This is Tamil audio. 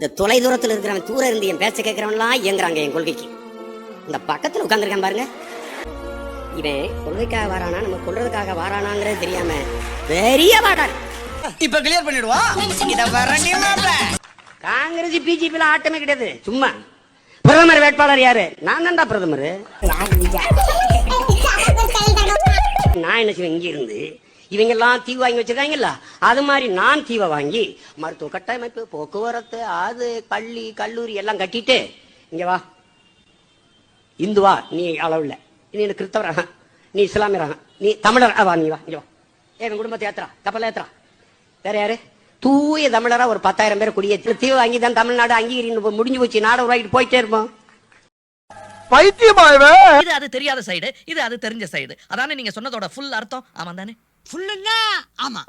இந்த தொலை தூரத்தில் இருக்கிறவன் தூர இருந்து என் பேச்ச கேட்கிறவன்லாம் இயங்குறாங்க என் கொள்கைக்கு. இந்த பக்கத்துல உட்காந்துருக்கான் பாருங்க, இவன் கொள்கைக்காக வாரானா நம்ம கொள்றதுக்காக வாரானாங்கிறது தெரியாம பெரிய பாடார். இப்ப கிளியர் பண்ணிடுவா. இத வரண்டியமாப்ல. காங்கிரஸ் பிஜேபி ஆட்டமே கிடையாது. சும்மா பிரதமர் வேட்பாளர் யாரு? நான் தான்டா பிரதமர். நான் என்ன செய்வேன், இங்க இருந்து இவங்க எல்லாம் தீவு வாங்கி வச்சிருக்காங்கல்ல, அது மாதிரி நான் தீவை வாங்கி மருத்துவ கட்டமைப்பு, போக்குவரத்து, அது பள்ளி கல்லூரி எல்லாம் கட்டிட்டு இங்க வா, இந்துவா நீ அளவுல, நீ கிறிஸ்தவராக, நீ இஸ்லாமியராக, நீ தமிழர் வா, நீ வா இங்க வா, என் குடும்பத்தை ஏத்துறா, கப்பல ஏத்துறா. வேற யாரு? தூய தமிழரா ஒரு 10,000 பேர் குடியேற்று தீவு வாங்கி தான் தமிழ்நாடு அங்கீகரி முடிஞ்சு போச்சு. நாடு உருவாக்கிட்டு போயிட்டே இருப்போம். பைத்தியமாயவே. இது அது தெரியாத சைடு, இது அது தெரிஞ்ச சைடு. அதானே நீங்க சொன்னதோட ஃபுல் அர்த்தம். ஆமா தானே? ஃபுல்லுன்னா ஆமா.